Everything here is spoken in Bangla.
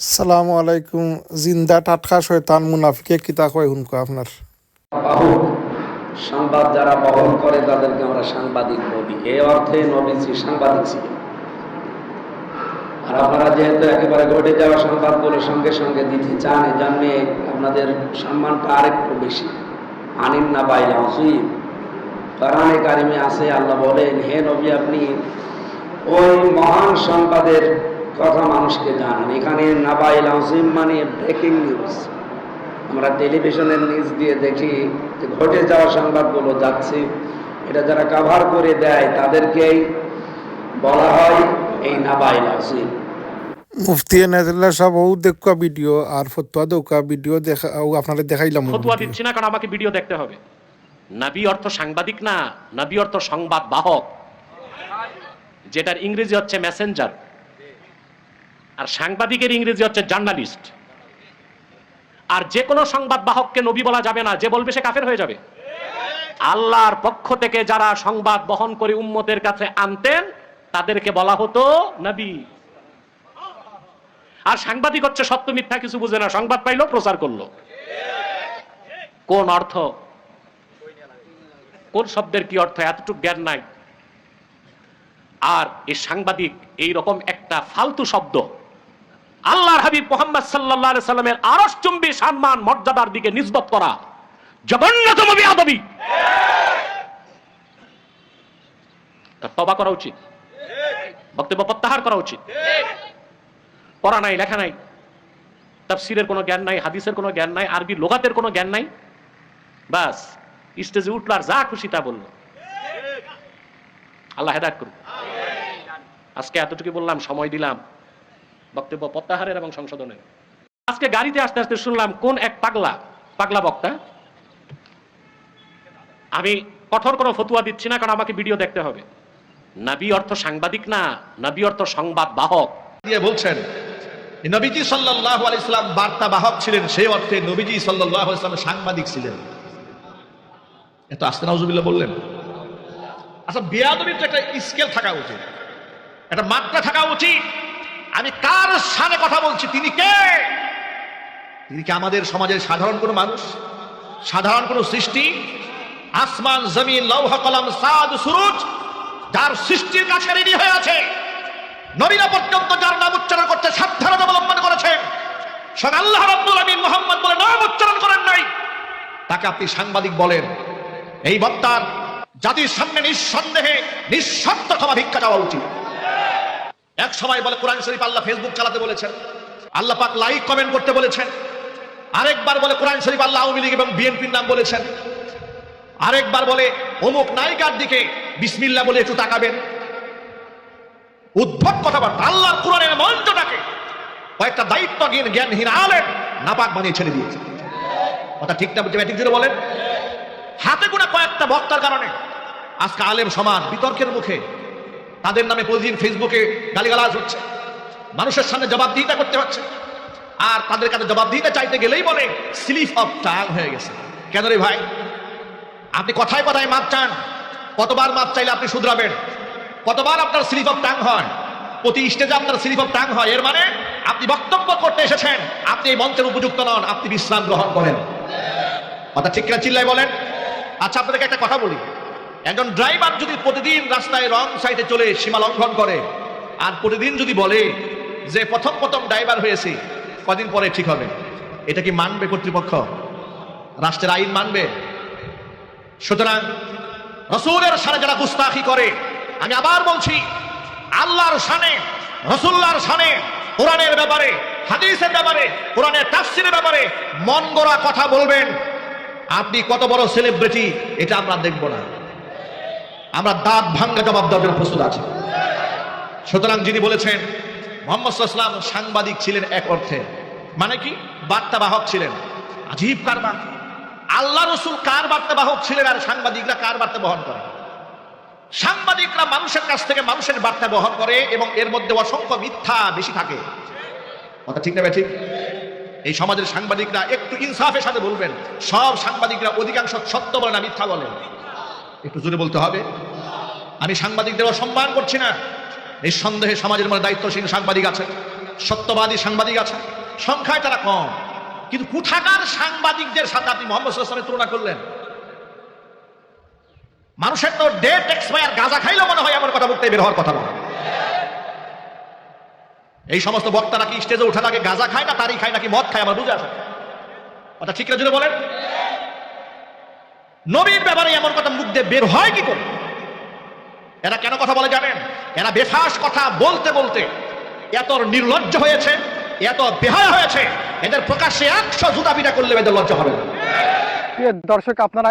আসসালামু আলাইকুম। জিন্দা টাটকা শয়তান মুনাফিকে কিতা কয় হুনকো আপনার। বাহক সংবাদ যারা বহন করে তাদেরকে আমরা সাংবাদিক বলি। এই অর্থে নবীজি সাংবাদিক ছিলেন। আর আপনারা যেহেতু একেবারে ঘটে যাওয়া সংবাদগুলো সঙ্গে সঙ্গে দিতে চান, এই জন্যে আপনাদের সম্মানটা আরেকটু বেশি। আনিন না বাইরে আসিম কোরআনে কারিমে আছে, আল্লাহ বলেন, হে নবী, আপনি ওই মহান সংবাদের কথা মানুষকে জানান। এখানে নাবাইল আসিম মানে ব্রেকিং নিউজ। আমরা টেলিভিশনের নিউজ দিয়ে দেখি যে ঘটে যাওয়া সংবাদগুলো যাচ্ছে, এটা যারা কাভার করে দেয় তাদেরকেই বলা হয় এই নাবাইল আসিম। মুফতি এনায়েতুল্লাহ সাহেব ও দেখা ভিডিও আর ফতোয়া দেখা ভিডিও দেখা আপনাদের দেখাইলাম। ফতোয়া দিচ্ছি না, কারণ আমাকে ভিডিও দেখতে হবে। নবী অর্থ সাংবাদিক না, নবী অর্থ সংবাদ বাহক, যেটার ইংরেজি হচ্ছে মেসেঞ্জার, আর সাংবাদিকের ইংরেজি হচ্ছে জার্নালিস্ট। আর যে কোনো সংবাদ বাহককে নবী বলা যাবে না, যে বলবে সে কাফের হয়ে যাবে। আল্লাহর পক্ষ থেকে যারা সংবাদ বহন করে উম্মতের কাছে আনতেন তাদেরকে বলা হতো নবী। আর সাংবাদিক হচ্ছে সত্য মিথ্যা কিছু বুঝে না, সংবাদ পাইলো প্রচার করলো। কোন অর্থ, কোন শব্দের কি অর্থ এতটুকু জ্ঞান নাই। আর এই সাংবাদিক এই রকম একটা ফালতু শব্দ আল্লাহর হাবিব মুহাম্মদ সাল্লাল্লাহু আলাইহি সাল্লামের আরশচুম্বী সম্মান মর্যাদার দিকে নিসবত করা জঘন্যতম বেয়াদবি। তওবা করা উচিত, বক্তব্য প্রত্যাহার করা উচিত। পড়া নাই, লেখা নাই, তাফসীরের কোনো জ্ঞান নাই, হাদিসের কোনো জ্ঞান নাই, আরবি লুগাতের কোনো জ্ঞান নাই, বাস স্টেজে উঠলো আর যা খুশি তা বললো। আল্লাহ হেদায়েত করুন। আজকে এতটুকু বললাম, সময় দিলাম বক্তব্য প্রত্যাহারের এবং সংশোধনের। আজকে গাড়িতে আসতে আসতে শুনলাম কোন এক পাগলা বক্তা, আমি কঠোর কোনো ফতোয়া দিচ্ছি না, কারণ আমাকে ভিডিও দেখতে হবে। নবী অর্থ সাংবাদিক না, নবী অর্থ সংবাদ বাহক। দিয়ে বলছেন নবীজি সাল্লাল্লাহু আলাইহি সাল্লাম বার্তা বাহক ছিলেন, সেই অর্থে নবীজি সাল্লাল্লাহু আলাইহি সাল্লাম সাংবাদিক ছিলেন। এত আস্তে নাউজুবিল্লাহ বললেন। আচ্ছা, বেয়াদবির তো একটা স্কেল থাকা উচিত, একটা মাত্রা থাকা উচিত। আমি কার সামনে কথা বলছি? তিনি কে? তিনি কি আমাদের সমাজের সাধারণ কোনো মানুষ, সাধারণ কোনো সৃষ্টি? আসমান, জমিন, লৌহ কলম, চাঁদ, সূরজ, যার সৃষ্টির কাছে রেডি হয়ে আছে, নবীরা পর্যন্ত যার নাম উচ্চারণ করতে সাবধানতা অবলম্বন করেছেন, স্বয়ং আল্লাহ রাব্বুল আমিন মুহাম্মদ বলে নাম উচ্চারণ করেন নাই, তাকে আপনি সাংবাদিক বলেন? এই বক্তার জাতির সামনে নিঃসন্দেহে নিঃশর্ত ক্ষমা ভিক্ষা চাওয়া উচিত। এক সময় বলে কোরআন শরীফ আল্লাহ ফেসবুক চালাতে বলেছেন, আল্লাহ পাক লাইক কমেন্ট করতে বলেছেন। আরেকবার বলে কোরআন শরীফ আল্লাহ আওয়ামী লীগ এবং বিএনপির নাম বলেছেন। আরেকবার বলে অমুক নায়িকার দিকে বিসমিল্লাহ বলে একটু তাকাবেন। উদ্ভট কথাবার্তা। আল্লাহর কোরআনের মঞ্চটাকে কয়েকটা দায়িত্বহীন জ্ঞানহীন আলেম নাপাক বানিয়ে ছেড়ে দিয়েছে। কথা ঠিক না? ঠিক জুড়ে বলেন। হাতে গোনা কয়েকটা বক্তার কারণে আজকে আলেম সমাজ বিতর্কের মুখে। তাদের নামে প্রতিদিন ফেসবুকে গালিগালাজ হচ্ছে, মানুষের সামনে জবাবদিহিতা করতে হচ্ছে। আর তাদের কাছে জবাবদিহিতা চাইতে গেলেই বলে স্লিপ অফ টাং হয়ে গেছে। কেন রে ভাই? আপনি কথায় কথায় মাপ চান, কতবার মাপ চাইলে আপনি শুধরাবেন? কতবার আপনার স্লিপ অফ টাং হয়? প্রতি স্টেজে আপনার স্লিপ অফ টাং হয়। এর মানে আপনি বক্তব্য করতে এসেছেন, আপনি এই মঞ্চের উপযুক্ত নন, আপনি বিশ্রাম গ্রহণ করেন। কথা ঠিক কিনা চিল্লায় বলেন। আচ্ছা, আপনাদেরকে একটা কথা বলি। একজন ড্রাইভার যদি প্রতিদিন রাস্তায় রং সাইডে চলে সীমা লঙ্ঘন করে, আর প্রতিদিন যদি বলে যে প্রথম প্রথম ড্রাইভার হয়েছে, কদিন পরে ঠিক হবে, এটা কি মানবে কর্তৃপক্ষ? রাষ্ট্রের আইন মানবে? সুতরাং রাসূলের শানে যারা গুস্তাখি করে, আমি আবার বলছি, আল্লাহর শানে, রাসূলুল্লাহর শানে, কোরআনের ব্যাপারে, হাদিসের ব্যাপারে, কোরআনের তাফসীরের ব্যাপারে মন গড়া কথা বলবেন, আপনি কত বড় সেলিব্রিটি এটা আমরা দেখব না। আমরা দাঁত ভাঙ্গা জবাব দেওয়ার জন্য প্রস্তুত আছি। সুতরাং যিনি বলেছেন মুহাম্মদ সাল্লাল্লাহু আলাইহি ওয়াসাল্লাম সাংবাদিক ছিলেন, এক অর্থে মানে কি? বার্তাবাহক ছিলেন। আজীব কারবার। আল্লাহ রাসূল কার বার্তাবাহক ছিলেন আর সাংবাদিকরা কার বার্তা বহন করে? সাংবাদিকরা মানুষের কাছ থেকে মানুষের বার্তা বহন করে এবং এর মধ্যে অসংখ্য মিথ্যা বেশি থাকে। কথা ঠিক না ভাই? ঠিক। এই সমাজের সাংবাদিকরা একটু ইনসাফের সাথে বলবেন, সব সাংবাদিকরা অধিকাংশ সত্য বলে না, মিথ্যা বলে। একটু জোরে বলতে হবে। আমি সাংবাদিকদের অসম্মান করছি না, নিঃসন্দেহে সমাজের মধ্যে দায়িত্বশীল সাংবাদিক আছে, সত্যবাদী সাংবাদিক আছে, সংখ্যায় তারা কম, কিন্তু কোথাকার সাংবাদিকদের সাথে আপনি মোহাম্মদ সাল্লাল্লাহু আলাইহি ওয়াসাল্লামের তুলনা করলেন? মানুষের তো ডেট এক্সপায়ার, গাঁজা খাইলেও মনে হয় এমন কথা মুখে বের হওয়ার কথা নয়। এই সমস্ত বক্তারা কি স্টেজে ওঠার আগে গাঁজা খায় না তারি খায় নাকি মদ খায় আমার বুঝে আসে কথা ঠিক জুড়ে বলেন। নবীর ব্যাপারে এমন কথা মুখ দিয়ে বের হয় কি করে? এরা কেন কথা বলে জানেন? এরা বেফাস কথা বলতে বলতে এত নির্লজ্জ হয়েছে, এত বেহায়া হয়েছে, এদের প্রকাশ্যে 100 জুতা পিটা করলে এদের লজ্জা হবে না। দর্শক আপনারা